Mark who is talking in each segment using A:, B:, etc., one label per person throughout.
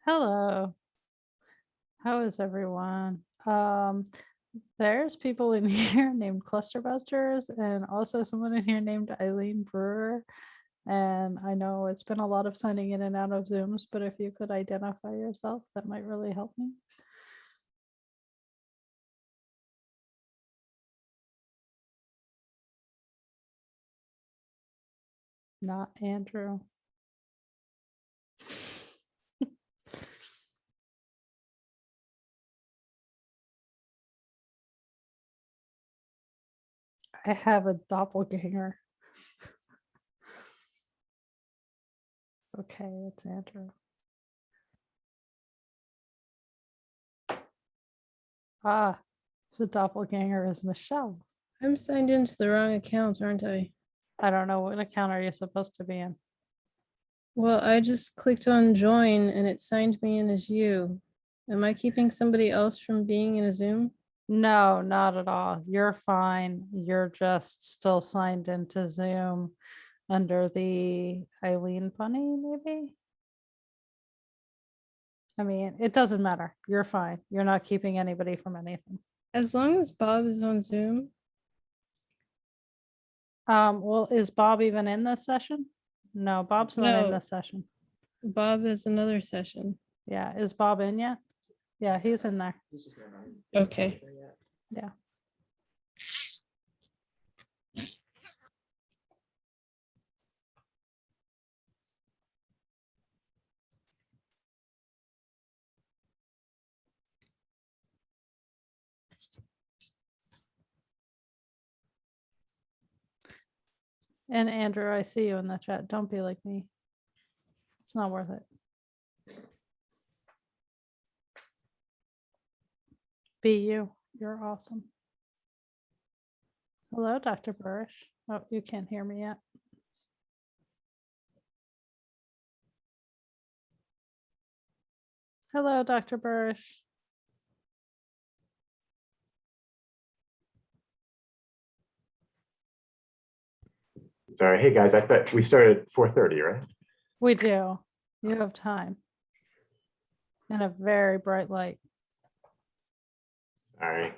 A: Hello. How is everyone? There's people in here named Clusterbusters and also someone in here named Eileen Brewer. And I know it's been a lot of signing in and out of Zooms, but if you could identify yourself, that might really help me. Not Andrew. I have a doppelganger. Okay, it's Andrew. Ah, the doppelganger is Michelle.
B: I'm signed into the wrong account, aren't I?
A: I don't know, what account are you supposed to be in?
B: Well, I just clicked on join and it signed me in as you. Am I keeping somebody else from being in a Zoom?
A: No, not at all. You're fine. You're just still signed into Zoom under the Eileen Bunny, maybe? I mean, it doesn't matter. You're fine. You're not keeping anybody from anything.
B: As long as Bob is on Zoom.
A: Well, is Bob even in this session? No, Bob's not in
B: No.
A: this session.
B: Bob is another session.
A: Yeah, is Bob in yet? Yeah, he's in there.
B: Okay.
A: Yeah. And Andrew, I see you in the chat. Don't be like me. It's not worth it. Be you. You're awesome. Hello, Dr. Burrish. Oh, you can't hear me yet. Hello, Dr. Burrish.
C: Sorry. Hey, guys, I thought we started at 4:30, right?
A: We do. You have time. And a very bright light.
C: All right.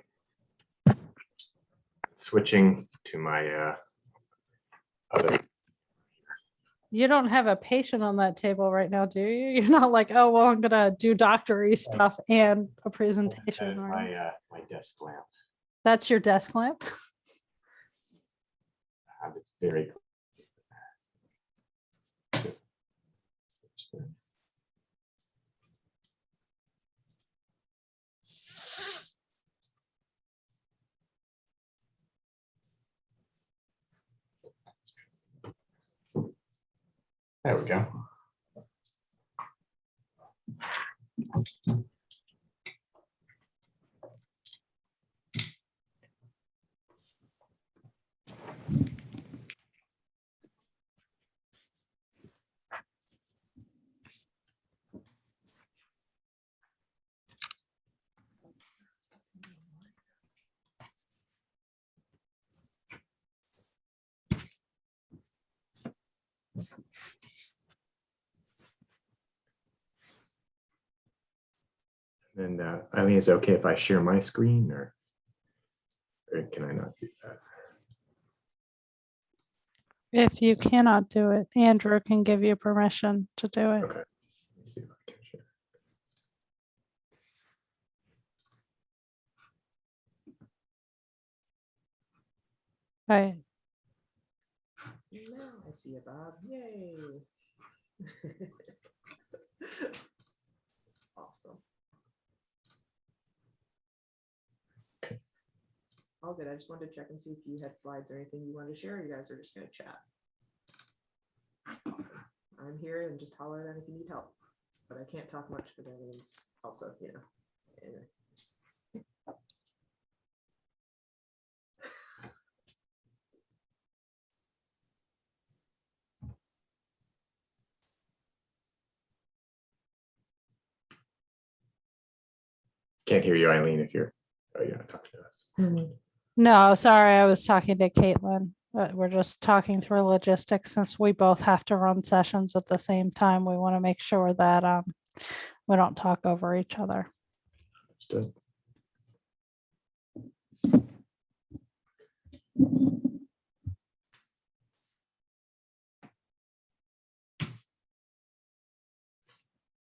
C: Switching to my other.
A: You don't have a patient on that table right now, do you? You're not like, oh, well, I'm gonna do doctor-y stuff and a presentation.
C: That is
A: Right?
C: my desk lamp.
A: That's your desk lamp?
C: It's very. There we go. And Eileen, is it okay if I share my screen or can I not do that?
A: If you cannot do it, Andrew can give you permission to do it.
C: Okay. Let me see if I can share.
A: Right.
D: Now I see it, Bob. Yay. Awesome.
C: Okay.
D: All good. I just wanted to check and see if you had slides or anything you wanted to share. Or you guys are just going to chat. Awesome. I'm here and just holler at if you need help. But I can't talk much because everyone's also, you know. Anyway.
C: Can't hear you, Eileen, if you're talking to us.
A: No, sorry, I was talking to Caitlin. We're just talking through logistics since we both have to run sessions at the same time. We want to make sure that we don't talk over each other.
C: Understood.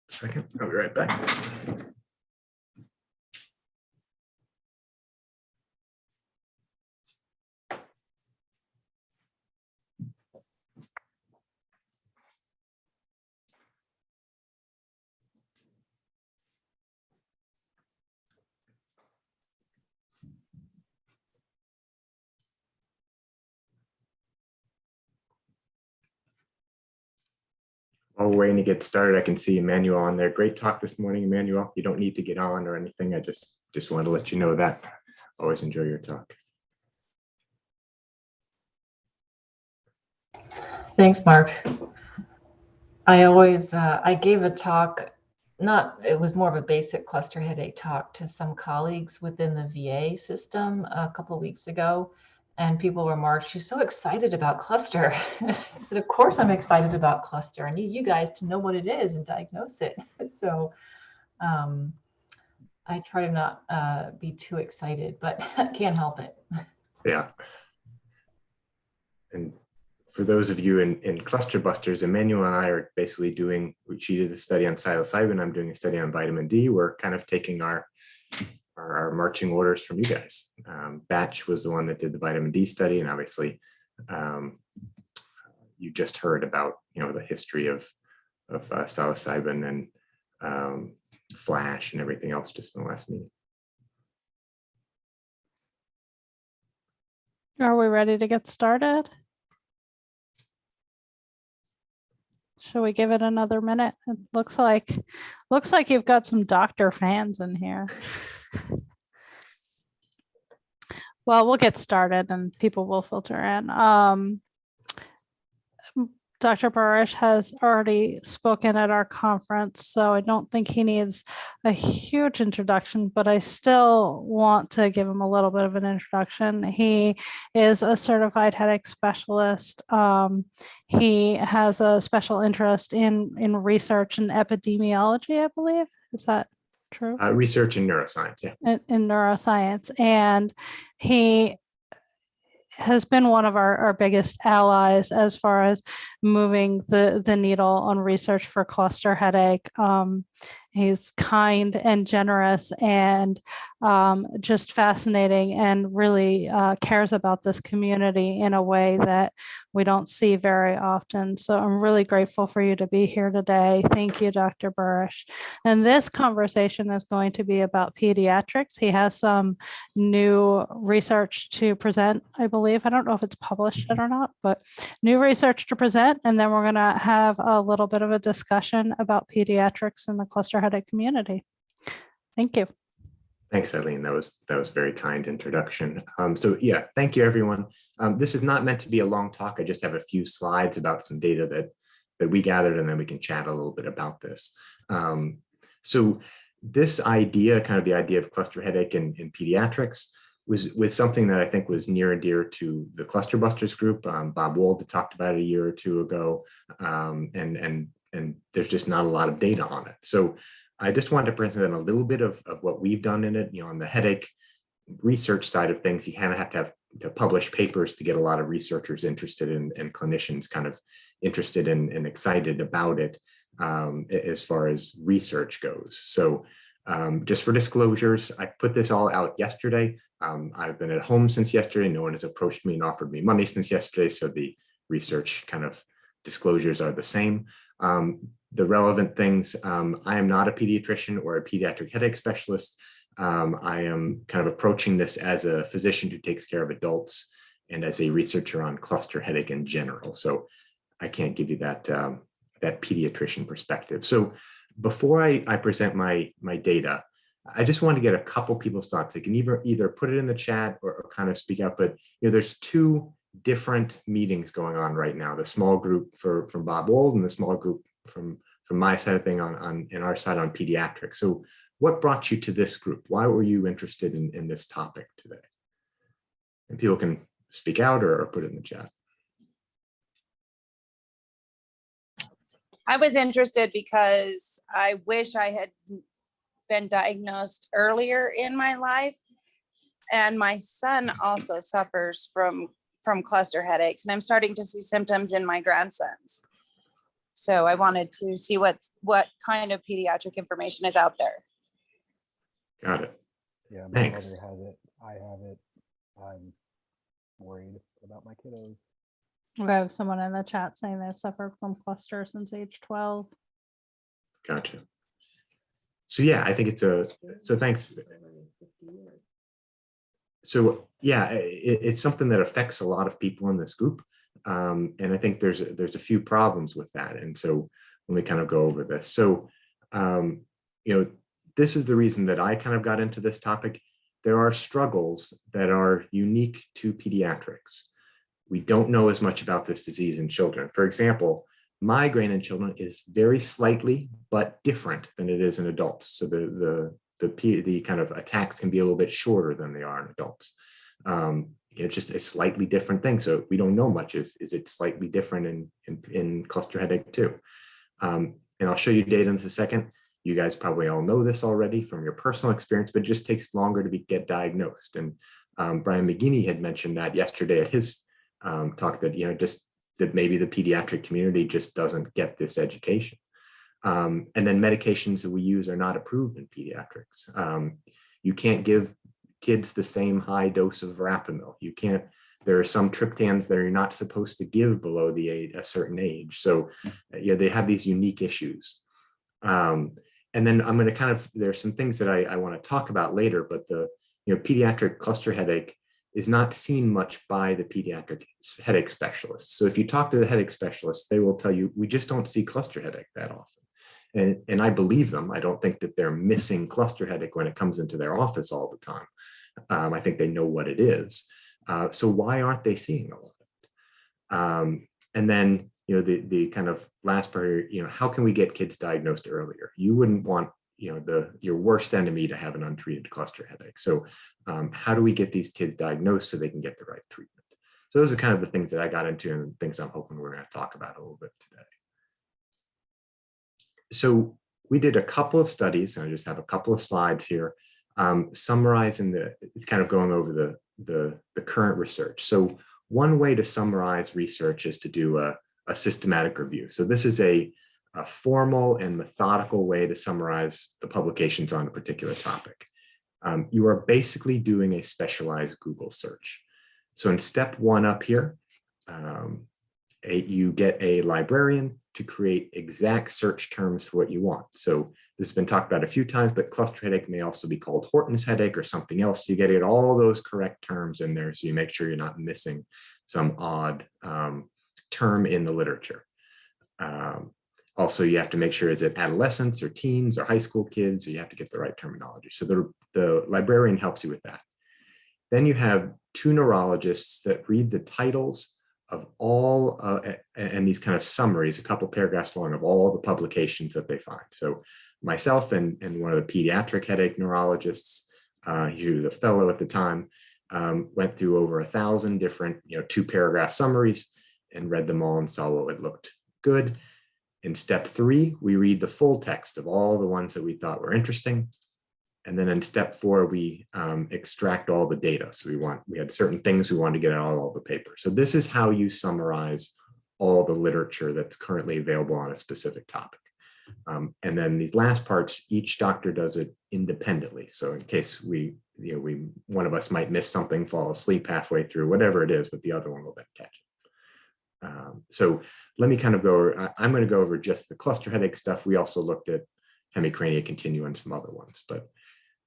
C: Second, I'll be right back. While we're waiting to get started, I can see Emmanuel on there. Great talk this morning, Emmanuel. You don't need to get on or anything. I just wanted to let you know that. Always enjoy your talk.
E: Thanks, Mark. I gave a talk, it was more of a basic cluster headache talk to some colleagues within the VA system a couple of weeks ago. And people remarked, she's so excited about cluster. I said, of course I'm excited about cluster. I need you guys to know what it is and diagnose it. So I try to not be too excited, but I can't help it.
C: Yeah. And for those of you in Cluster Busters, Emmanuel and I are basically she did a study on psilocybin. I'm doing a study on vitamin D. We're kind of taking our marching orders from you guys. Batch was the one that did the vitamin D study, and obviously you just heard about the history of psilocybin and flash and everything else just in the last meeting.
A: Are we ready to get started? Shall we give it another minute? It looks like you've got some doctor fans in here. Well, we'll get started and people will filter in. Dr. Barish has already spoken at our conference, so I don't think he needs a huge introduction, but I still want to give him a little bit of an introduction. He is a certified headache specialist. He has a special interest in research and epidemiology, I believe. Is that true?
C: Research in neuroscience, yeah.
A: In neuroscience. And he has been one of our biggest allies as far as moving the needle on research for cluster headache. He's kind and generous and just fascinating and really cares about this community in a way that we don't see very often. So I'm really grateful for you to be here today. Thank you, Dr. Barish. And this conversation is going to be about pediatrics. He has some new research to present, I believe. I don't know if it's published yet or not, but new research to present. And then we're going to have a little bit of a discussion about pediatrics in the cluster headache community. Thank you.
C: Thanks, Eileen. That was a very kind introduction. So yeah, thank you, everyone. This is not meant to be a long talk. I just have a few slides about some data that we gathered, and then we can chat a little bit about this. So this idea, kind of the idea of cluster headache in pediatrics, was something that I think was near and dear to the Cluster Busters group. Bob Wold had talked about it a year or two ago, and there's just not a lot of data on it. So I just wanted to present a little bit of what we've done in it. On the headache research side of things, you kind of have to publish papers to get a lot of researchers interested in, and clinicians kind of interested in and excited about it as far as research goes. So just for disclosures, I put this all out yesterday. I've been at home since yesterday. No one has approached me and offered me money since yesterday. So the research kind of disclosures are the same. The relevant things, I am not a pediatrician or a pediatric headache specialist. I am kind of approaching this as a physician who takes care of adults and as a researcher on cluster headache in general. So I can't give you that pediatrician perspective. So before I present my data, I just want to get a couple people's thoughts. They can either put it in the chat or kind of speak out, but there's two different meetings going on right now. The small group from Bob Wold and the small group from my side of thing on our side on pediatrics. So what brought you to this group? Why were you interested in this topic today? And people can speak out or put it in the chat.
F: I was interested because I wish I had been diagnosed earlier in my life. And my son also suffers from cluster headaches, and I'm starting to see symptoms in my grandsons. So I wanted to see what kind of pediatric information is out there.
C: Got it.
G: Yeah, my
C: Thanks.
G: mother has it. I have it. I'm worried about my kiddos.
A: We have someone in the chat saying they've suffered from cluster since age 12.
C: Gotcha. So yeah, I think so thanks. So yeah, it's something that affects a lot of people in this group. And I think there's a few problems with that. And so let me kind of go over this. So, this is the reason that I kind of got into this topic. There are struggles that are unique to pediatrics. We don't know as much about this disease in children. For example, migraine in children is very slightly, but different than it is in adults. So the kind of attacks can be a little bit shorter than they are in adults. It's just a slightly different thing. So we don't know much. Is it slightly different in cluster headache too? And I'll show you data in a second. You guys probably all know this already from your personal experience, but it just takes longer to get diagnosed. And Brian McGinney had mentioned that yesterday at his talk that, just that maybe the pediatric community just doesn't get this education. And then medications that we use are not approved in pediatrics. You can't give kids the same high dose of verapamil. You can't, there are some triptans that you're not supposed to give below a certain age. So they have these unique issues. And then I'm going to there's some things that I want to talk about later, but the pediatric cluster headache is not seen much by the pediatric headache specialists. So if you talk to the headache specialists, they will tell you, we just don't see cluster headache that often. And I believe them. I don't think that they're missing cluster headache when it comes into their office all the time. I think they know what it is. So why aren't they seeing a lot of it? And then, the kind of last part, how can we get kids diagnosed earlier? You wouldn't want, your worst enemy to have an untreated cluster headache. So how do we get these kids diagnosed so they can get the right treatment? So those are kind of the things that I got into and things I'm hoping we're going to talk about a little bit today. So we did a couple of studies, and I just have a couple of slides here, summarizing kind of going over the current research. So one way to summarize research is to do a systematic review. So this is a formal and methodical way to summarize the publications on a particular topic. You are basically doing a specialized Google search. So in step one up here, you get a librarian to create exact search terms for what you want. So this has been talked about a few times, but cluster headache may also be called Horton's headache or something else. You get all those correct terms in there, so you make sure you're not missing some odd term in the literature. Also, you have to make sure, is it adolescents or teens or high school kids, or you have to get the right terminology. So the librarian helps you with that. Then you have two neurologists that read the titles of all, and these kind of summaries, a couple paragraphs long, of all the publications that they find. So myself and one of the pediatric headache neurologists, he was a fellow at the time, went through over 1,000 different, 2-paragraph summaries and read them all and saw what looked good. In step 3, we read the full text of all the ones that we thought were interesting. And then in step 4, we extract all the data. So we had certain things we wanted to get out of all the papers. So this is how you summarize all the literature that's currently available on a specific topic. And then these last parts, each doctor does it independently. So in case one of us might miss something, fall asleep halfway through, whatever it is, but the other one will then catch it. So let me kind of I'm going to go over just the cluster headache stuff. We also looked at hemicrania continua and some other ones, but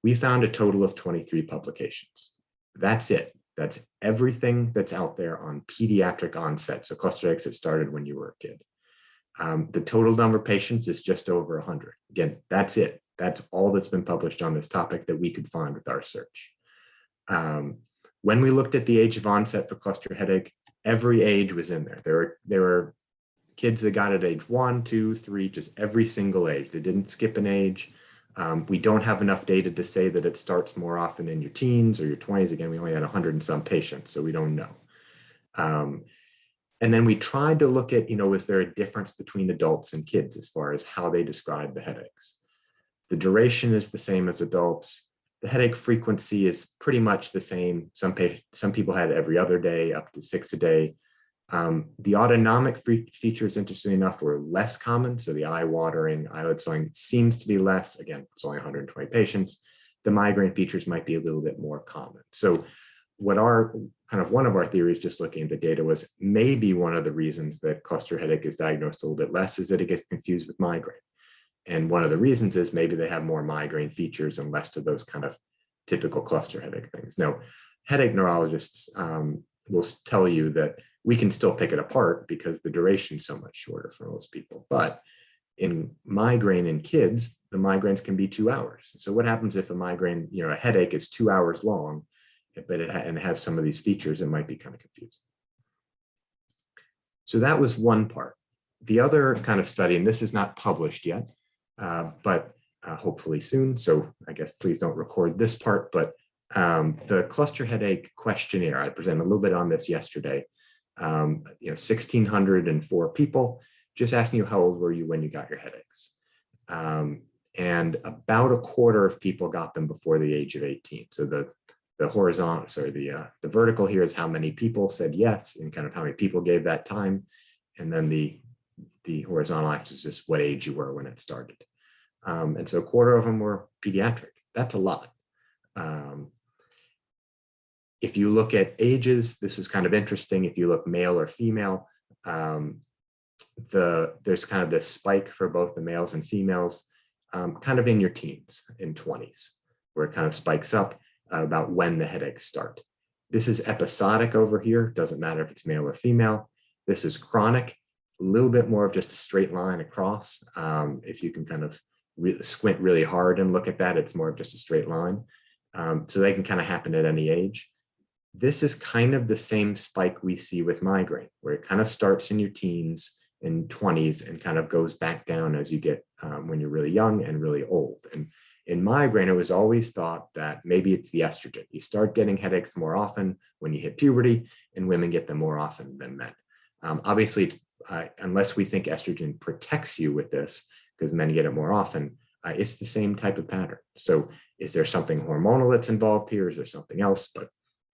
C: we found a total of 23 publications. That's it. That's everything that's out there on pediatric onset. So cluster headaches that started when you were a kid. The total number of patients is just over 100. Again, that's it. That's all that's been published on this topic that we could find with our search. When we looked at the age of onset for cluster headache, every age was in there. There were kids that got at age 1, 2, 3, just every single age. They didn't skip an age. We don't have enough data to say that it starts more often in your teens or your 20s. Again, we only had 100 and some patients, so we don't know. And then we tried to look at, is there a difference between adults and kids as far as how they describe the headaches? The duration is the same as adults. The headache frequency is pretty much the same. Some people had every other day, up to 6 a day. The autonomic features, interestingly enough, were less common. So the eye watering, eyelid swelling seems to be less. Again, it's only 120 patients. The migraine features might be a little bit more common. So what one of our theories, just looking at the data, was maybe one of the reasons that cluster headache is diagnosed a little bit less is that it gets confused with migraine. And one of the reasons is maybe they have more migraine features and less of those kind of typical cluster headache things. Now, headache neurologists will tell you that we can still pick it apart because the duration is so much shorter for most people. But in migraine in kids, the migraines can be 2 hours. So what happens if a migraine, a headache is 2 hours long, but it has some of these features? It might be kind of confusing. So that was one part. The other kind of study, and this is not published yet, but hopefully soon. So I guess please don't record this part, but the cluster headache questionnaire, I presented a little bit on this yesterday. 1,604 people, just asking you how old were you when you got your headaches. And about a quarter of people got them before the age of 18. So the horizontal, sorry, the vertical here is how many people said yes and kind of how many people gave that time. And then the horizontal axis is just what age you were when it started. And so a quarter of them were pediatric. That's a lot. If you look at ages, this was kind of interesting. If you look male or female, there's kind of this spike for both the males and females, kind of in your teens, in 20s, where it kind of spikes up about when the headaches start. This is episodic over here. Doesn't matter if it's male or female. This is chronic, a little bit more of just a straight line across. If you can kind of squint really hard and look at that, it's more of just a straight line. So they can kind of happen at any age. This is kind of the same spike we see with migraine, where it kind of starts in your teens and 20s and kind of goes back down as you get when you're really young and really old. And in migraine, it was always thought that maybe it's the estrogen. You start getting headaches more often when you hit puberty, and women get them more often than men. Obviously, unless we think estrogen protects you with this, because men get it more often, it's the same type of pattern. So is there something hormonal that's involved here? Is there something else? But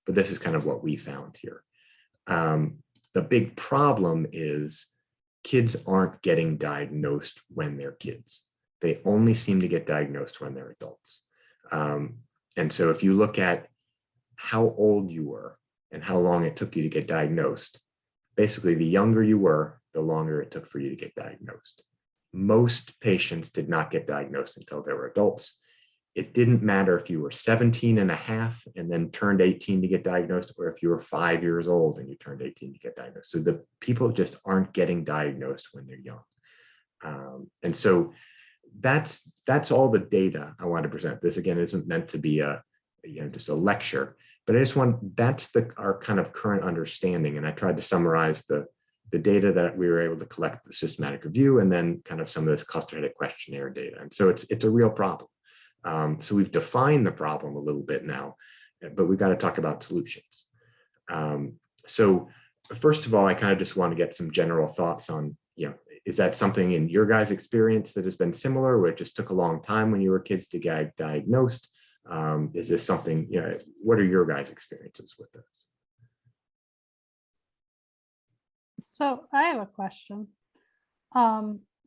C: this is kind of what we found here. The big problem is kids aren't getting diagnosed when they're kids. They only seem to get diagnosed when they're adults. And so if you look at how old you were and how long it took you to get diagnosed, basically the younger you were, the longer it took for you to get diagnosed. Most patients did not get diagnosed until they were adults. It didn't matter if you were 17 and a half and then turned 18 to get diagnosed, or if you were 5 years old and you turned 18 to get diagnosed. So the people just aren't getting diagnosed when they're young. And so that's all the data I want to present. This again isn't meant to be just a lecture, but I just want, that's our kind of current understanding. And I tried to summarize the data that we were able to collect, the systematic review, and then kind of some of this cluster headache questionnaire data. And so it's a real problem. So we've defined the problem a little bit now, but we've got to talk about solutions. So first of all, I kind of just want to get some general thoughts on, is that something in your guys' experience that has been similar, where it just took a long time when you were kids to get diagnosed? Is this something, what are your guys' experiences with this?
A: So I have a question.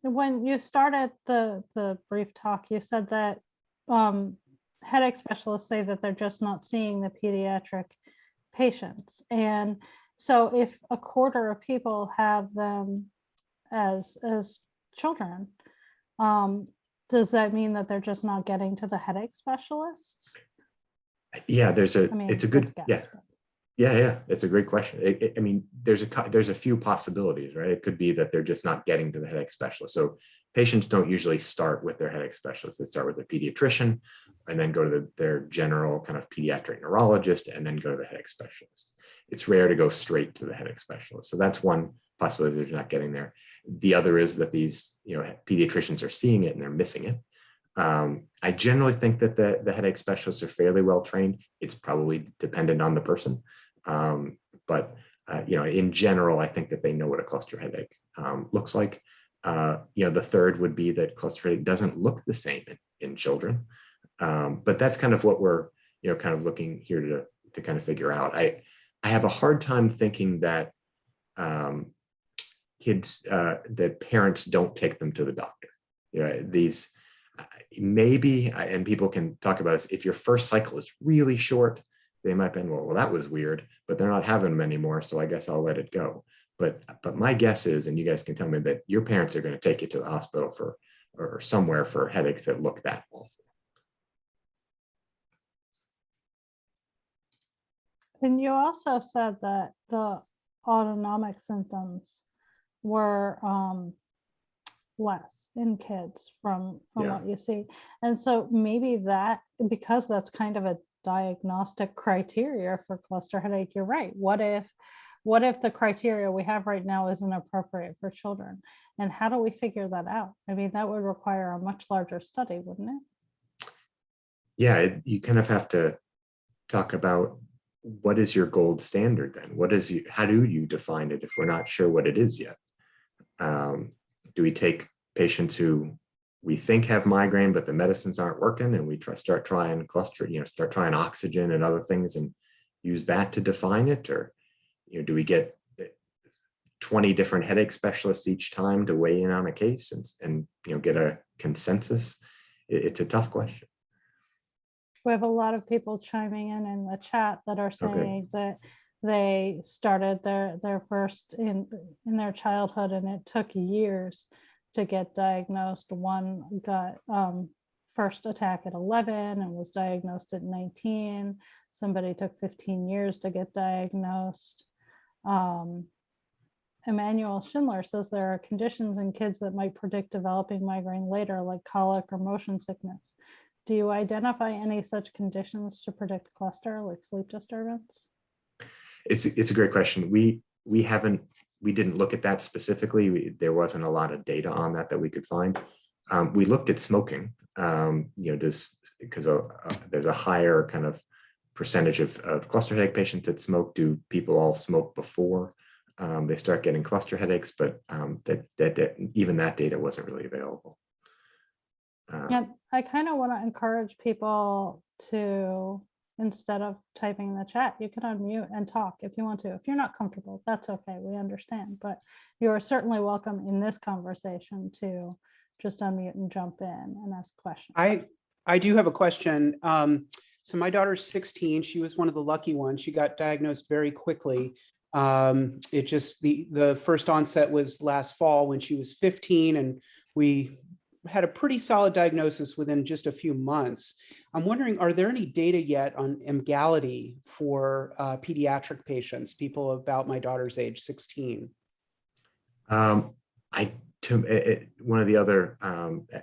A: When you started the brief talk, you said that headache specialists say that they're just not seeing the pediatric patients. And so if a quarter of people have them as children, does that mean that they're just not getting to the headache specialists?
C: Yeah, it's a good,
A: guess,
C: yeah, it's a great question. I mean, there's a few possibilities, right? It could be that they're just not getting to the headache specialist. So patients don't usually start with their headache specialist. They start with a pediatrician and then go to their general kind of pediatric neurologist and then go to the headache specialist. It's rare to go straight to the headache specialist. So that's one possibility, they're not getting there. The other is that these pediatricians are seeing it and they're missing it. I generally think that the headache specialists are fairly well trained. It's probably dependent on the person. But in general, I think that they know what a cluster headache looks like. The third would be that cluster headache doesn't look the same in children. But that's kind of what we're, kind of looking here to kind of figure out. I have a hard time thinking that that parents don't take them to the doctor. These maybe, and people can talk about this, if your first cycle is really short, they might be, well, that was weird, but they're not having them anymore, so I guess I'll let it go. But my guess is, and you guys can tell me, that your parents are going to take you to the hospital or somewhere for headaches that look that awful.
A: And you also said that the autonomic symptoms were less in kids from what you see. And so maybe that, because that's kind of a diagnostic criteria for cluster headache, you're right. What if the criteria we have right now isn't appropriate for children? And how do we figure that out? I mean, that would require a much larger study, wouldn't it?
C: Yeah, you kind of have to talk about what is your gold standard then? How do you define it if we're not sure what it is yet? Do we take patients who we think have migraine, but the medicines aren't working, and we start trying cluster, start trying oxygen and other things and use that to define it? Or, do we get 20 different headache specialists each time to weigh in on a case and get a consensus? It's a tough question.
A: We have a lot of people chiming in the chat that are saying that they started their first in their childhood, and it took years to get diagnosed. One got first attack at 11 and was diagnosed at 19. Somebody took 15 years to get diagnosed. Emmanuel Schindler says there are conditions in kids that might predict developing migraine later, like colic or motion sickness. Do you identify any such conditions to predict cluster, like sleep disturbance?
C: It's a great question. We didn't look at that specifically. There wasn't a lot of data on that we could find. We looked at smoking, because there's a higher kind of percentage of cluster headache patients that smoke. Do people all smoke before they start getting cluster headaches? But even that data wasn't really available.
A: Yeah, I kind of want to encourage people to, instead of typing in the chat, you can unmute and talk if you want to. If you're not comfortable, that's okay. We understand. But you are certainly welcome in this conversation to just unmute and jump in and ask questions.
H: I do have a question. So my daughter's 16. She was one of the lucky ones. She got diagnosed very quickly. It just, the first onset was last fall when she was 15, and we had a pretty solid diagnosis within just a few months. I'm wondering, are there any data yet on Emgality for pediatric patients, people about my daughter's age, 16?
C: One of the other,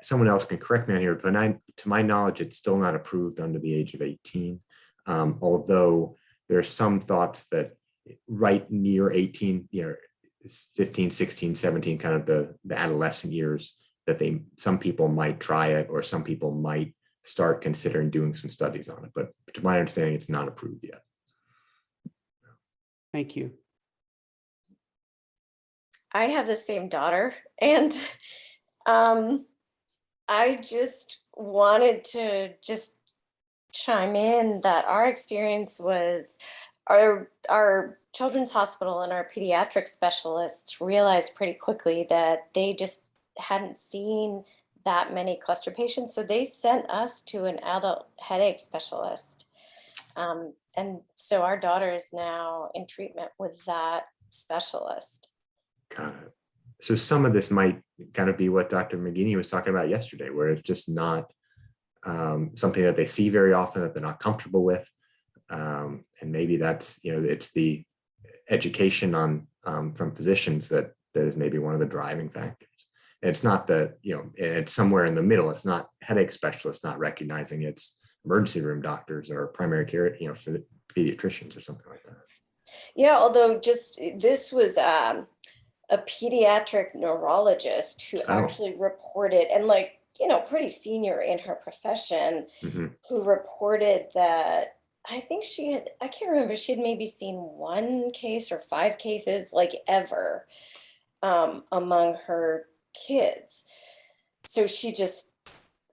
C: someone else can correct me on here, but to my knowledge, it's still not approved under the age of 18. Although there are some thoughts that right near 18, 15, 16, 17, kind of the adolescent years, that some people might try it, or some people might start considering doing some studies on it. But to my understanding, it's not approved yet.
H: Thank you.
I: I have the same daughter, and I just wanted to just chime in that our experience was our children's hospital and our pediatric specialists realized pretty quickly that they just hadn't seen that many cluster patients. So they sent us to an adult headache specialist. And so our daughter is now in treatment with that specialist.
C: Got it. So some of this might kind of be what Dr. McGinney was talking about yesterday, where it's just not something that they see very often, that they're not comfortable with. And maybe that's, it's the education from physicians that is maybe one of the driving factors. And it's not that, it's somewhere in the middle. It's not headache specialists not recognizing, it's emergency room doctors or primary care, for the pediatricians or something like that.
I: Yeah, although this was a pediatric neurologist who actually reported, and pretty senior in her profession, who reported that I think she had, I can't remember, she had maybe seen one case or 5 cases like ever among her kids. So she just,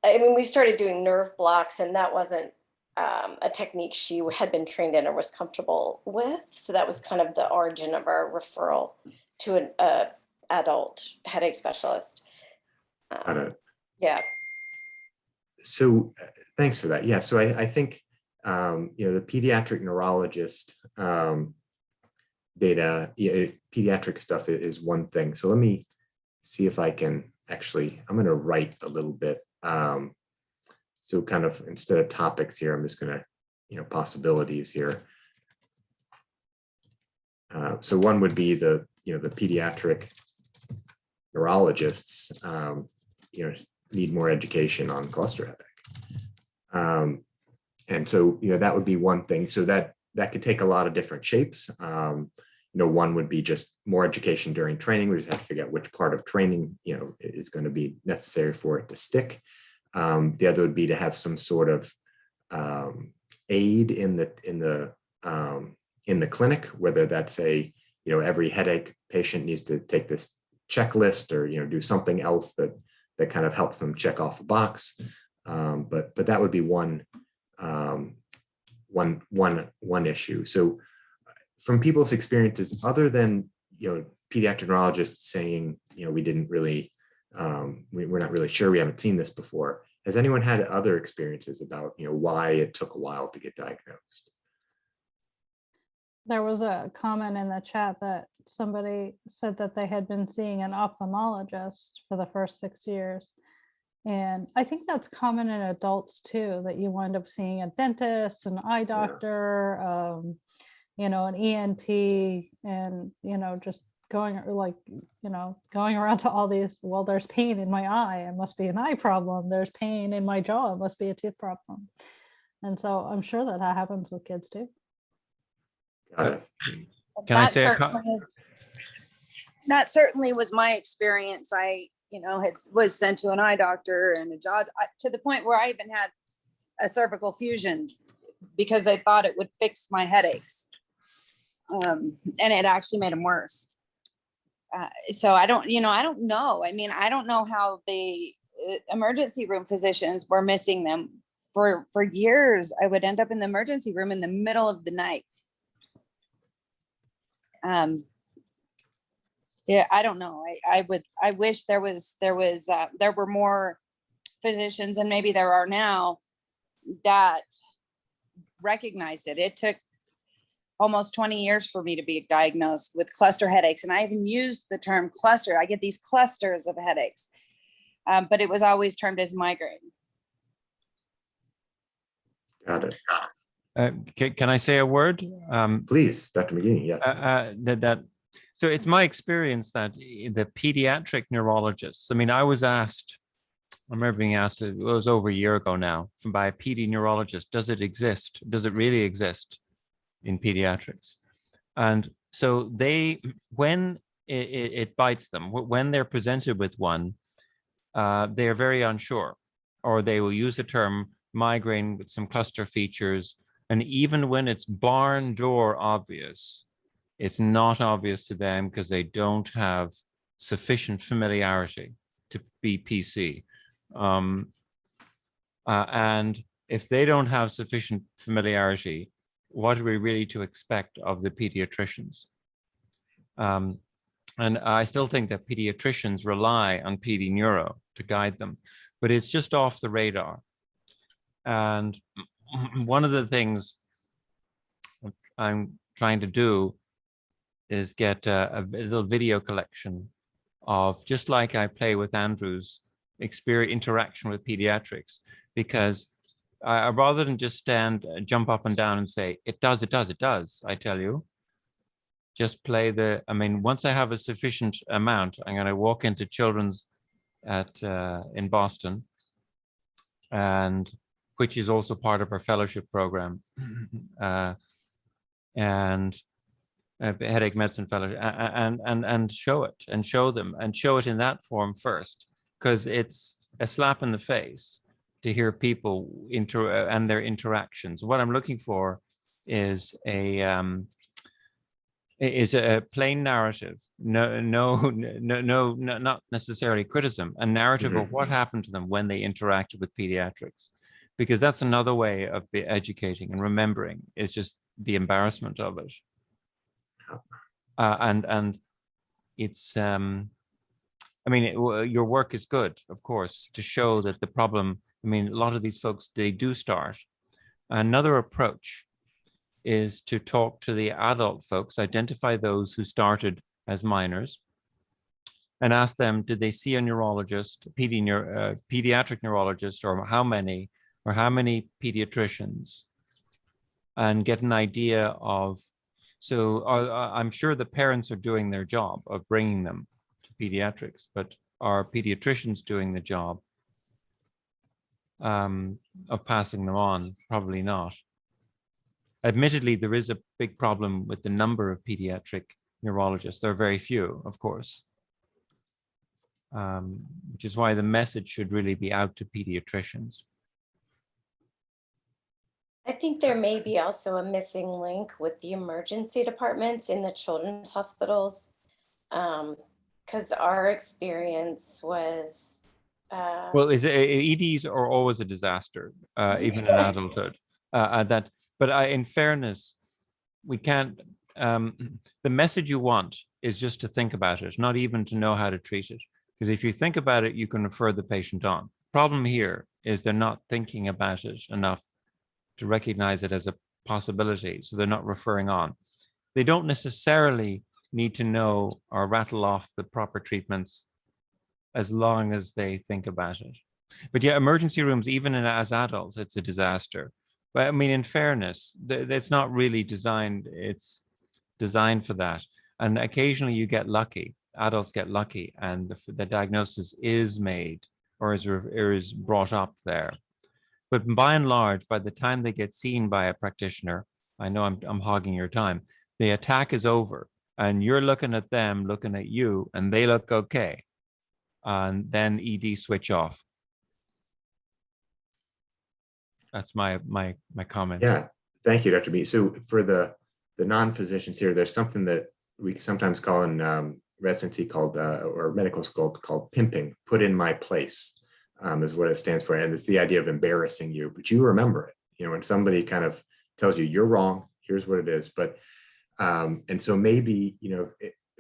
I: I mean, we started doing nerve blocks, and that wasn't a technique she had been trained in or was comfortable with. So that was kind of the origin of our referral to an adult headache specialist.
C: Got it.
I: Yeah.
C: So thanks for that. Yeah, so I think the pediatric neurologist data, pediatric stuff is one thing. So let me see if I can actually, I'm going to write a little bit. So kind of instead of topics here, I'm just going to, possibilities here. So one would be the pediatric neurologists, need more education on cluster headache. And so, that would be one thing. So that could take a lot of different shapes. One would be just more education during training. We just have to figure out which part of training, is going to be necessary for it to stick. The other would be to have some sort of aid in the clinic, whether that's every headache patient needs to take this checklist or do something else that kind of helps them check off a box. But that would be one issue. So from people's experiences, other than pediatric neurologists saying we didn't really we're not really sure, we haven't seen this before, has anyone had other experiences about why it took a while to get diagnosed?
A: There was a comment in the chat that somebody said that they had been seeing an ophthalmologist for the first 6 years. And I think that's common in adults too, that you wind up seeing a dentist, an eye doctor, an ENT, and, just going around to all these, well, there's pain in my eye, it must be an eye problem. There's pain in my jaw, it must be a tooth problem. And so I'm sure that happens with kids too.
J: Can I say
F: that certainly was my experience. I, was sent to an eye doctor and a jaw, to the point where I even had a cervical fusion because they thought it would fix my headaches. And it actually made them worse. So I don't know. I mean, I don't know how the emergency room physicians were missing them for years. I would end up in the emergency room in the middle of the night. Yeah, I don't know. I wish there were more physicians, and maybe there are now, that recognized it. It took almost 20 years for me to be diagnosed with cluster headaches. And I even used the term cluster. I get these clusters of headaches, but it was always termed as migraine.
C: Got it.
J: Can I say a word?
C: Please, Dr. McGee, yes.
J: So it's my experience that the pediatric neurologists, I mean, I remember being asked, it was over a year ago now, by a pedi neurologist, does it exist? Does it really exist in pediatrics? And so when it bites them, when they're presented with one, they're very unsure, or they will use the term migraine with some cluster features. And even when it's barn door obvious, it's not obvious to them because they don't have sufficient familiarity to be PC. And if they don't have sufficient familiarity, what are we really to expect of the pediatricians? And I still think that pediatricians rely on PD neuro to guide them, but it's just off the radar. And one of the things I'm trying to do is get a little video collection of, just like I play with Andrew's interaction with pediatrics, because rather than just jump up and down and say, it does, I tell you, just play once I have a sufficient amount, I'm going to walk into Children's in Boston, and which is also part of our fellowship program, and headache medicine fellowship, and show it, and show them, and show it in that form first, because it's a slap in the face to hear people and their interactions. What I'm looking for is a plain narrative. No, not necessarily criticism. A narrative of what happened to them when they interacted with pediatrics, because that's another way of educating and remembering. Is just the embarrassment of it, and it's. I mean, your work is good, of course, to show that the problem. I mean, a lot of these folks, they do start. Another approach is to talk to the adult folks, identify those who started as minors, and ask them, did they see a neurologist, pediatric neurologist, or how many pediatricians, and get an idea of, so I'm sure the parents are doing their job of bringing them to pediatrics, but are pediatricians doing the job of passing them on? Probably not. Admittedly, there is a big problem with the number of pediatric neurologists. There are very few, of course, which is why the message should really be out to pediatricians.
I: I think there may be also a missing link with the emergency departments in the children's hospitals, because our experience was.
J: Well, EDs are always a disaster, even in adulthood. But in fairness, we can't. The message you want is just to think about it, not even to know how to treat it. Because if you think about it, you can refer the patient on. Problem here is they're not thinking about it enough to recognize it as a possibility, so they're not referring on. They don't necessarily need to know or rattle off the proper treatments as long as they think about it. But yeah, emergency rooms, even as adults, it's a disaster. But I mean, in fairness, it's not really designed, it's designed for that. And occasionally you get lucky, adults get lucky, and the diagnosis is made or is brought up there. But by and large, by the time they get seen by a practitioner, I know I'm hogging your time, the attack is over and you're looking at them, looking at you, and they look okay. And then ED switch off. That's my comment.
C: Yeah, thank you, Dr. B. So for the non-physicians here, there's something that we sometimes call in residency called, or medical school called pimping, put in my place, is what it stands for. And it's the idea of embarrassing you, but you remember it. You know, when somebody kind of tells you you're wrong, here's what it is. But, and so maybe, you know,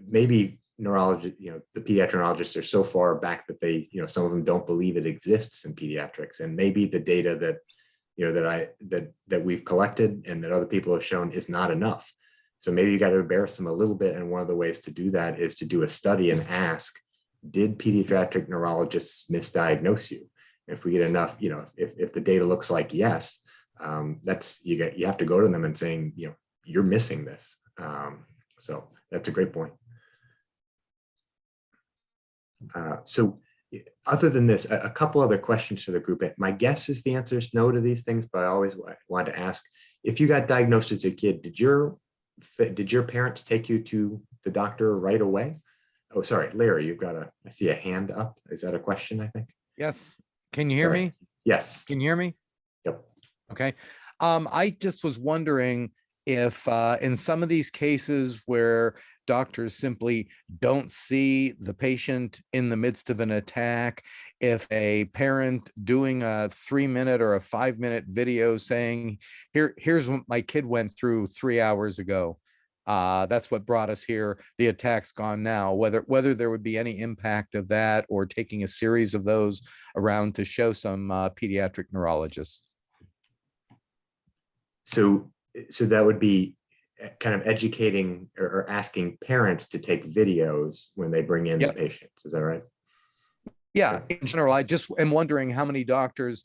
C: maybe neurologists, you know, the pediatric neurologists are so far back that they, you know, some of them don't believe it exists in pediatrics. And maybe the data that, you know, that we've collected and that other people have shown is not enough. So maybe you got to embarrass them a little bit. And one of the ways to do that is to do a study and ask, did pediatric neurologists misdiagnose you? If we get enough, you know, if the data looks like yes, that's, you have to go to them and saying, you know, you're missing this. So that's a great point. So other than this, a couple other questions to the group. My guess is the answer is no to these things, but I always want to ask, if you got diagnosed as a kid, did your parents take you to the doctor right away? Oh, sorry, Larry, I see a hand up. Is that a question, I think?
G: Yes. Can you hear me?
C: Yes.
G: Can you hear me?
C: Yep.
G: Okay. I just was wondering if in some of these cases where doctors simply don't see the patient in the midst of an attack, if a parent doing a 3-minute or a 5-minute video saying, here's what my kid went through 3 hours ago. That's what brought us here. The attack's gone now. Whether there would be any impact of that or taking a series of those around to show some pediatric neurologists.
C: So that would be kind of educating or asking parents to take videos when they bring in the patients. Is that right?
G: Yeah, in general, I just am wondering how many doctors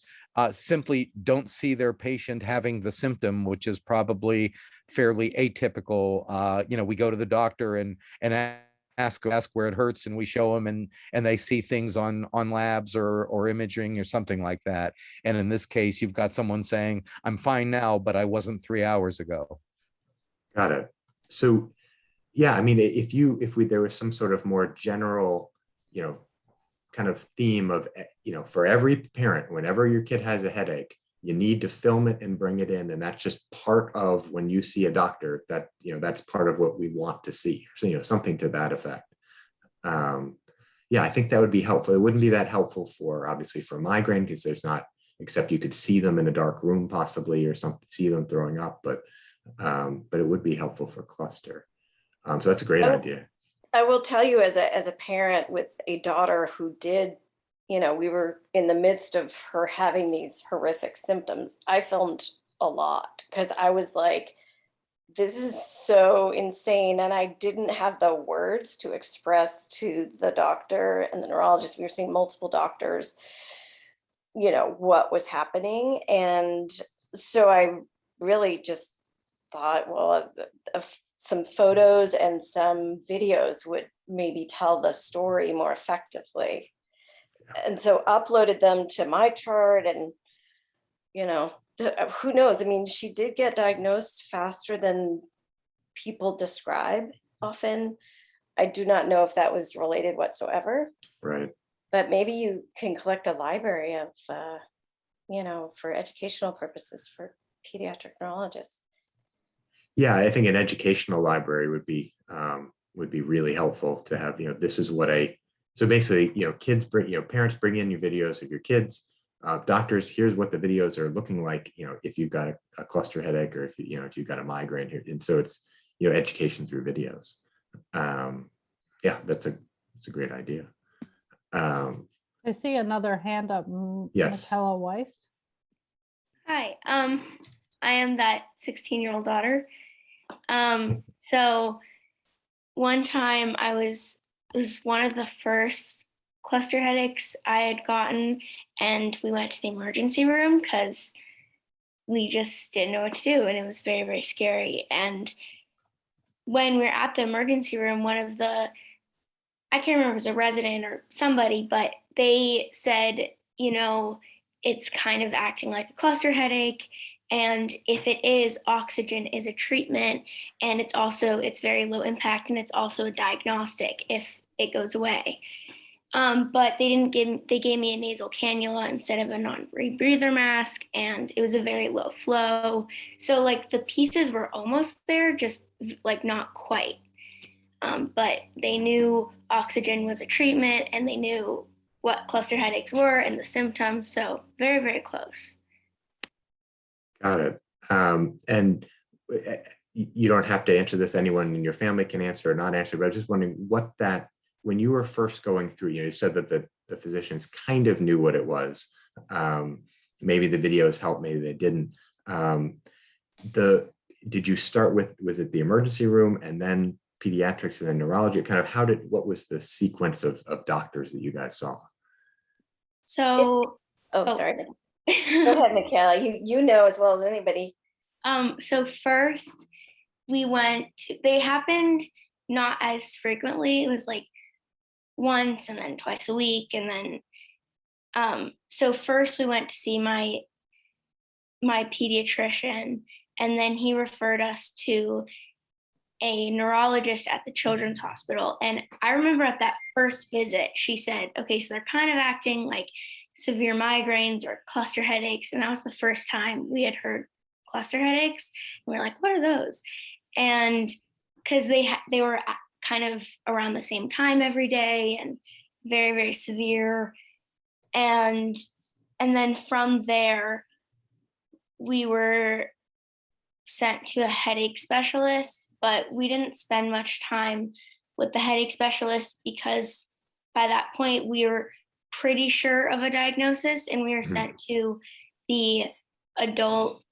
G: simply don't see their patient having the symptom, which is probably fairly atypical. You know, we go to the doctor and ask where it hurts, and we show them, and they see things on labs or imaging or something like that. And in this case, you've got someone saying, "I'm fine now, but I wasn't 3 hours ago."
C: Got it. So, yeah, I mean, if there was some sort of more general, you know, kind of theme of, for every parent, whenever your kid has a headache, you need to film it and bring it in. And that's just part of when you see a doctor, that, that's part of what we want to see. So, something to that effect. Yeah, I think that would be helpful. It wouldn't be that helpful obviously for migraine, because there's not, except you could see them in a dark room possibly, or something, see them throwing up, but it would be helpful for cluster. So that's a great idea.
I: I will tell you, as a parent with a daughter who did, we were in the midst of her having these horrific symptoms. I filmed a lot because I was like, this is so insane. And I didn't have the words to express to the doctor and the neurologist. We were seeing multiple doctors, what was happening. And so I really just thought, well, some photos and some videos would maybe tell the story more effectively. And so uploaded them to my chart, and, who knows? I mean, she did get diagnosed faster than people describe often. I do not know if that was related whatsoever.
C: Right.
I: But maybe you can collect a library of, for educational purposes for pediatric neurologists.
C: Yeah, I think an educational library would be really helpful to have. This is what so basically, kids bring, parents bring in your videos of your kids. Doctors, here's what the videos are looking like. If you've got a cluster headache, or if if you've got a migraine here, and so it's education through videos. Yeah, that's a great idea.
A: I see another hand up.
C: Yes.
A: Michaela Weiss.
K: Hi, I am that 16-year-old daughter. So one time it was one of the first cluster headaches I had gotten, and we went to the emergency room because we just didn't know what to do, and it was very, very scary. And when we were at the emergency room, one of the, I can't remember if it was a resident or somebody, but they said, it's kind of acting like a cluster headache. And if it is, oxygen is a treatment, and it's very low impact, and it's also a diagnostic if it goes away. But they gave me a nasal cannula instead of a non-rebreather mask, and it was a very low flow. So like the pieces were almost there, just like not quite. But they knew oxygen was a treatment, and they knew what cluster headaches were and the symptoms. So very, very close.
C: Got it. And you don't have to answer this. Anyone in your family can answer or not answer, but I was just wondering when you were first going through, you said that the physicians kind of knew what it was. Maybe the videos helped, maybe they didn't. Did you start with, was it the emergency room and then pediatrics and then neurology? Kind of what was the sequence of doctors that you guys saw?
K: So,
I: Sorry. Go ahead, Michaela. You know as well as anybody.
K: So first they happened not as frequently. It was like once and then twice a week. And then, so first we went to see my pediatrician, and then he referred us to a neurologist at the children's hospital. And I remember at that first visit, she said, okay, so they're kind of acting like severe migraines or cluster headaches. And that was the first time we had heard cluster headaches. And we're like, what are those? And because they were kind of around the same time every day and very, very severe. And then from there, we were sent to a headache specialist, but we didn't spend much time with the headache specialist because by that point we were pretty sure of a diagnosis, and we were sent to the adult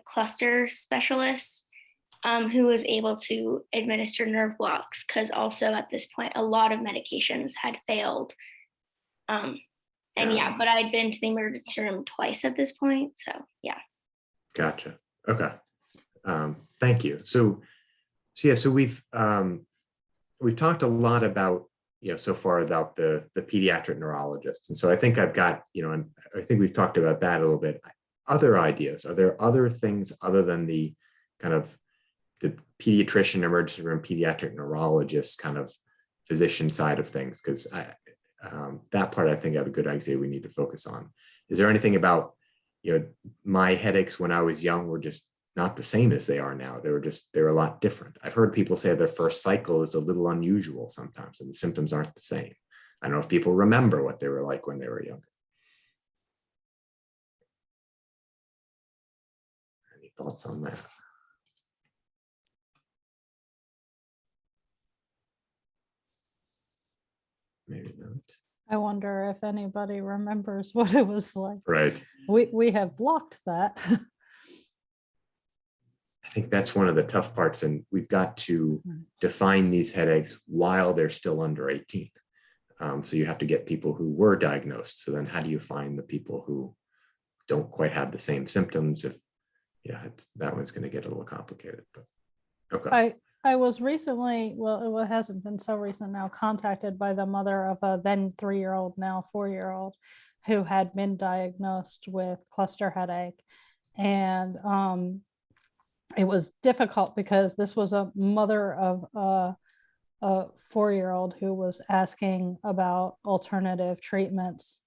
K: cluster specialist who was able to administer nerve blocks, because also at this point a lot of medications had failed. But I'd been to the emergency room twice at this point, so yeah.
C: Gotcha. Okay. Thank you. So we've talked a lot about, so far about the pediatric neurologists. And so I think I've got, and I think we've talked about that a little bit. Other ideas? Are there other things other than the kind of the pediatrician, emergency room, pediatric neurologist kind of physician side of things? Because that part, I think, I have a good idea we need to focus on. Is there anything about, my headaches when I was young were just not the same as they are now? They were a lot different. I've heard people say their first cycle is a little unusual sometimes, and the symptoms aren't the same. I don't know if people remember what they were like when they were younger. Any thoughts on that? Maybe not.
A: I wonder if anybody remembers what it was like.
C: Right.
A: We have blocked that.
C: I think that's one of the tough parts, and we've got to define these headaches while they're still under 18. So you have to get people who were diagnosed. So then how do you find the people who don't quite have the same symptoms? That one's going to get a little complicated. But okay.
A: I was recently, well, it hasn't been so recent now, contacted by the mother of a then 3-year-old, now 4-year-old, who had been diagnosed with cluster headache. And it was difficult because this was a mother of a 4-year-old who was asking about alternative treatments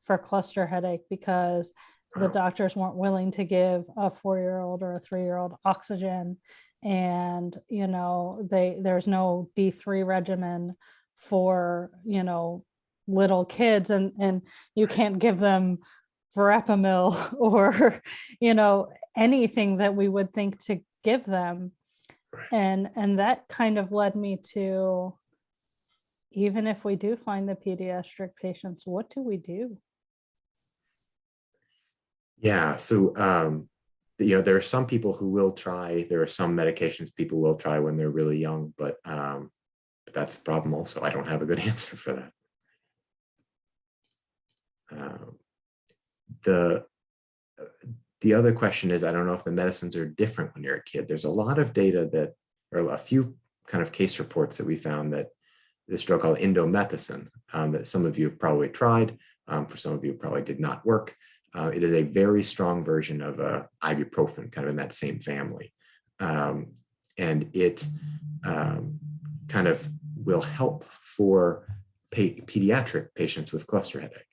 A: for cluster headache because the doctors weren't willing to give a 4-year-old or a 3-year-old oxygen. And, there's no D3 regimen for, little kids, and you can't give them verapamil or, anything that we would think to give them. And that kind of led me to, even if we do find the pediatric patients, what do we do? Yeah.
C: So, there are some people who will try, there are some medications people will try when they're really young, but that's a problem also. I don't have a good answer for that. The other question is, I don't know if the medicines are different when you're a kid. There's a lot of data or a few kind of case reports that we found that this drug called indomethacin, that some of you have probably tried, for some of you it probably did not work. It is a very strong version of ibuprofen, kind of in that same family. And it kind of will help for pediatric patients with cluster headache.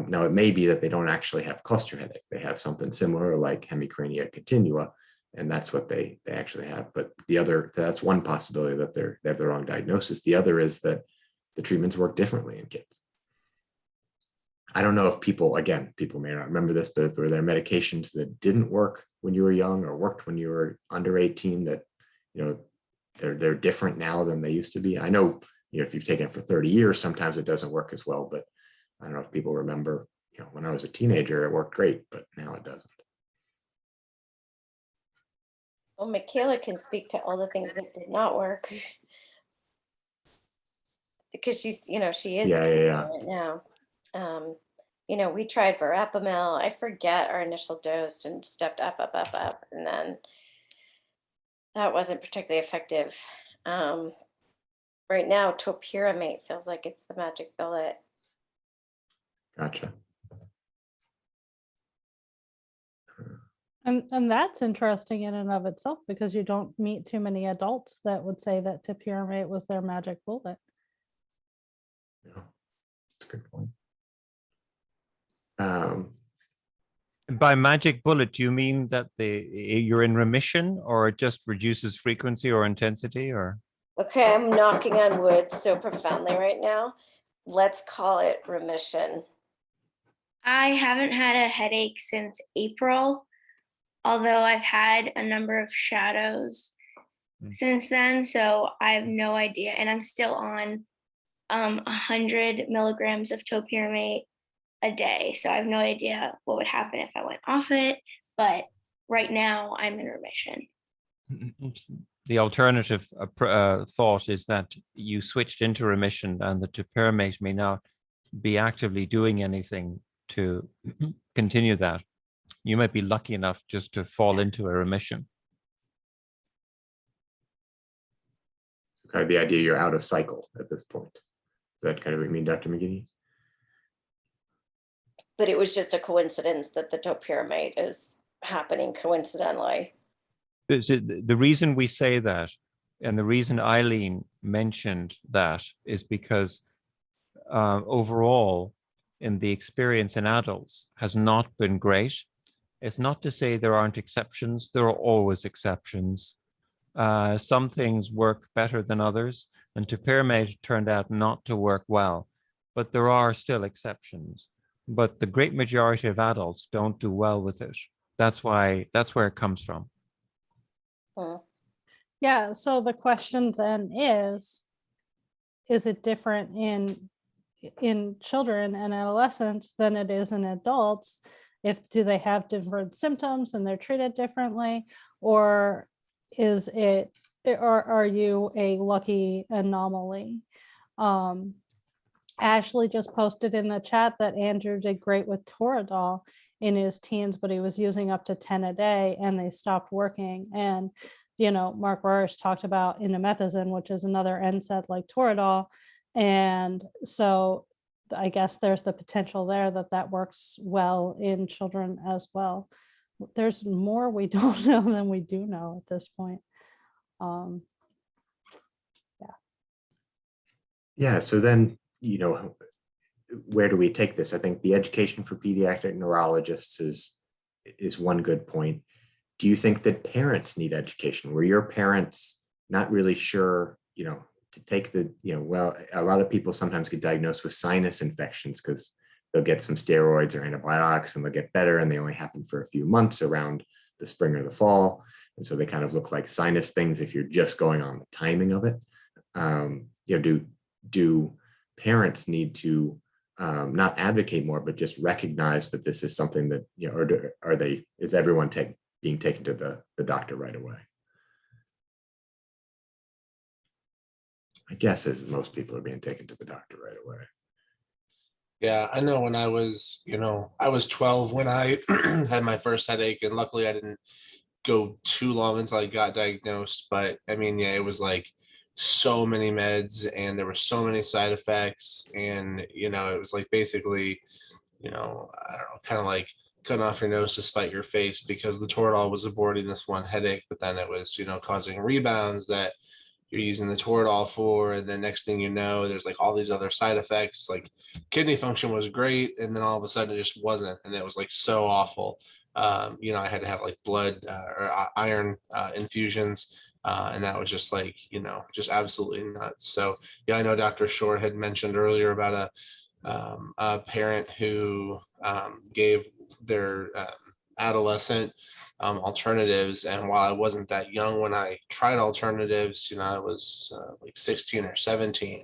C: Now, it may be that they don't actually have cluster headache. They have something similar like hemicrania continua, and that's what they actually have. But that's one possibility, that they have the wrong diagnosis. The other is that the treatments work differently in kids. I don't know if people may not remember this, but were there medications that didn't work when you were young or worked when you were under 18 that, they're different now than they used to be? I know, if you've taken it for 30 years, sometimes it doesn't work as well, but I don't know if people remember, when I was a teenager, it worked great, but now it doesn't.
I: Well, Michaela can speak to all the things that did not work. Because she's, she is a teenager right now. We tried verapamil. I forget our initial dose and stepped up, and then that wasn't particularly effective. Right now, topiramate feels like it's the magic bullet.
C: Gotcha.
A: And that's interesting in and of itself, because you don't meet too many adults that would say that topiramate was their magic bullet.
C: Yeah, that's a good point.
J: By magic bullet, do you mean that you're in remission, or it just reduces frequency or intensity, or?
I: Okay, I'm knocking on wood so profoundly right now. Let's call it remission.
K: I haven't had a headache since April, although I've had a number of shadows since then, so I have no idea. And I'm still on 100 milligrams of topiramate a day, so I have no idea what would happen if I went off it, but right now I'm in remission.
J: The alternative thought is that you switched into remission and the topiramate may not be actively doing anything to continue that. You might be lucky enough just to fall into a remission.
C: Kind of the idea you're out of cycle at this point. Is that kind of what you mean, Dr. McGinney?
I: But it was just a coincidence that the topiramate is happening coincidentally.
J: The reason we say that, and the reason Eileen mentioned that, is because overall in the experience in adults has not been great. It's not to say there aren't exceptions. There are always exceptions. Some things work better than others, and topiramate turned out not to work well, but there are still exceptions. But the great majority of adults don't do well with it. That's where it comes from.
A: Yeah, so the question then is it different in children and adolescents than it is in adults? Do they have different symptoms and they're treated differently, or are you a lucky anomaly? Ashley just posted in the chat that Andrew did great with Toradol in his teens, but he was using up to 10 a day and they stopped working. And Mark Rorish talked about indomethacin, which is another NSAID like Toradol. And so I guess there's the potential there that works well in children as well. There's more we don't know than we do know at this point.
C: Yeah, so then, where do we take this? I think the education for pediatric neurologists is one good point. Do you think that parents need education? Were your parents not really sure, to take well, a lot of people sometimes get diagnosed with sinus infections because they'll get some steroids or antibiotics and they'll get better, and they only happen for a few months around the spring or the fall. And so they kind of look like sinus things if you're just going on the timing of it. Do parents need to not advocate more, but just recognize that this is something that, or is everyone being taken to the doctor right away? My guess is that most people are being taken to the doctor right away.
L: Yeah, I know when I was 12 when I had my first headache, and luckily I didn't go too long until I got diagnosed. But I mean, yeah, it was like so many meds and there were so many side effects, and it was like basically, I don't know, kind of like cutting off your nose to spite your face, because the Toradol was aborting this one headache, but then it was causing rebounds that you're using the Toradol for, and then next thing you know, there's like all these other side effects. Like kidney function was great, and then all of a sudden it just wasn't, and it was like so awful. I had to have like blood or iron infusions, and that was just like just absolutely nuts. So yeah, I know Dr. Shore had mentioned earlier about a parent who gave their adolescent alternatives, and while I wasn't that young when I tried alternatives, I was like 16 or 17,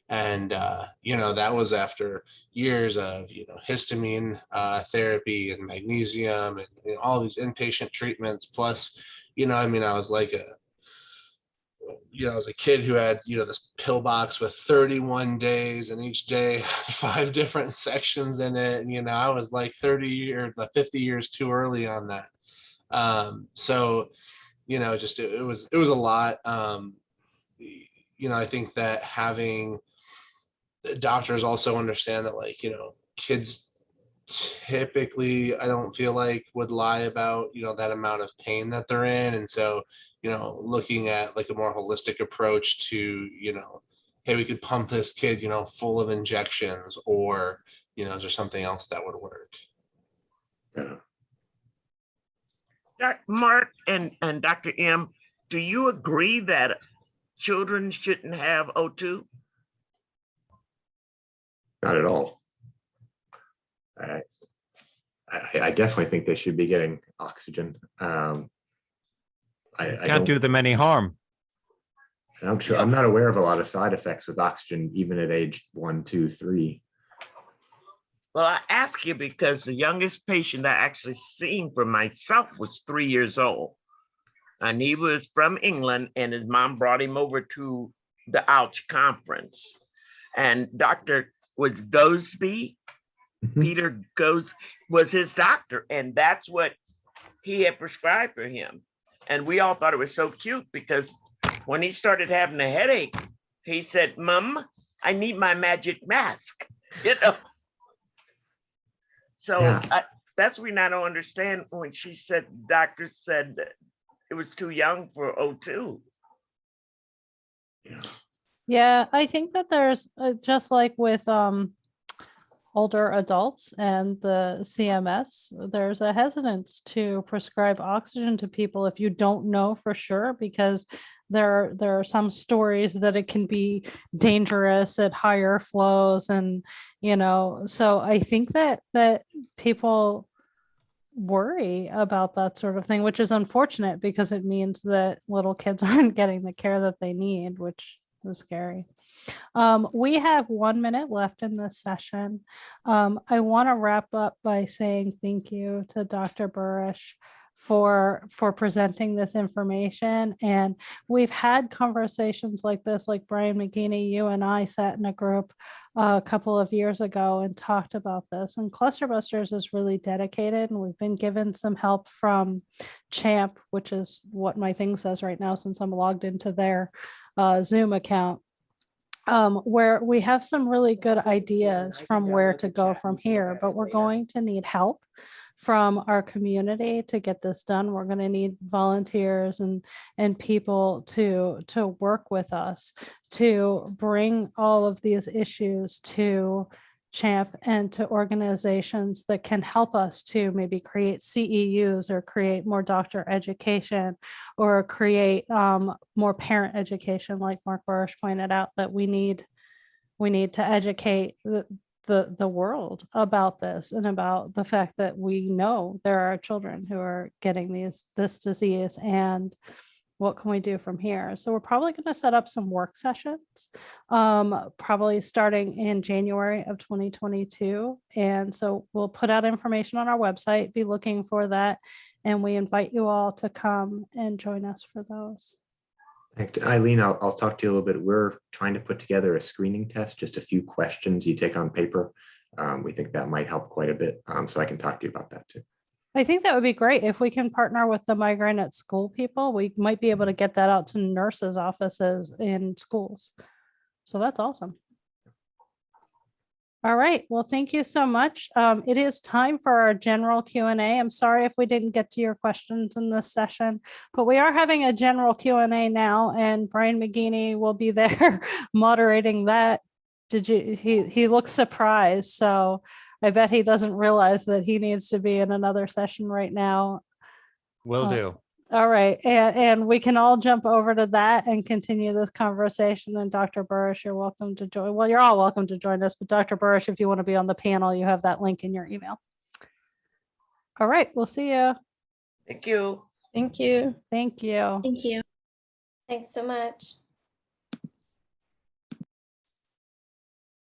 L: and that was after years of histamine therapy and magnesium and all these inpatient treatments, plus I was like I was a kid who had this pill box with 31 days, and each day 5 different sections in it, and I was like 30 or 50 years too early on that. So just it was a lot. I think that having doctors also understand that, like, kids typically, I don't feel like, would lie about that amount of pain that they're in, and so looking at like a more holistic approach to hey, we could pump this kid full of injections, or just something else that would work.
C: Yeah.
M: Mark and Dr. M, do you agree that children shouldn't have O2?
C: Not at all. I definitely think they should be getting oxygen. I
J: Can't do them any harm.
C: I'm sure I'm not aware of a lot of side effects with oxygen, even at age 1, 2, 3.
M: Well, I ask you because the youngest patient I actually seen for myself was 3 years old. And he was from England, and his mom brought him over to the Ouch conference. And Dr. was Gosby, Peter Goes was his doctor, and that's what he had prescribed for him. And we all thought it was so cute, because when he started having a headache, he said, "Mom, I need my magic mask." So yeah. That's when I don't understand when she said, doctor said that it was too young for O2.
C: Yeah.
A: Yeah, I think that there's just like with older adults and the CMS, there's a hesitance to prescribe oxygen to people if you don't know for sure, because there are some stories that it can be dangerous at higher flows, and so I think that people worry about that sort of thing, which is unfortunate because it means that little kids aren't getting the care that they need, which is scary. We have 1 minute left in this session. I want to wrap up by saying thank you to Dr. Burish for presenting this information. And we've had conversations like this, like Brian McGinney, you and I sat in a group a couple of years ago and talked about this. And Clusterbusters is really dedicated, and we've been given some help from CHAMP, which is what my thing says right now since I'm logged into their Zoom account, where we have some really good ideas from where to go from here, but we're going to need help from our community to get this done. We're going to need volunteers and people to work with us to bring all of these issues to CHAMP and to organizations that can help us to maybe create CEUs or create more doctor education or create more parent education, like Mark Burish pointed out, that we need to educate the world about this and about the fact that we know there are children who are getting this disease, and what can we do from here? So we're probably going to set up some work sessions, probably starting in January of 2022. And so we'll put out information on our website, be looking for that. And we invite you all to come and join us for those.
C: Thanks. Eileen, I'll talk to you a little bit. We're trying to put together a screening test, just a few questions you take on paper. We think that might help quite a bit. So I can talk to you about that too.
A: I think that would be great if we can partner with the Migraine at School people. We might be able to get that out to nurses' offices in schools. So that's awesome. All right. Well, thank you so much. It is time for our general Q&A. I'm sorry if we didn't get to your questions in this session, but we are having a general Q&A now, and Brian McGinney will be there moderating that. He looks surprised. So I bet he doesn't realize that he needs to be in another session right now.
J: Will do.
A: All right. And we can all jump over to that and continue this conversation. And Dr. Burish, you're welcome to join. Well, you're all welcome to join us, but Dr. Burish, if you want to be on the panel, you have that link in your email. All right. We'll see you.
M: Thank you.
B: Thank you.
A: Thank you.
K: Thank you.
I: Thanks so much.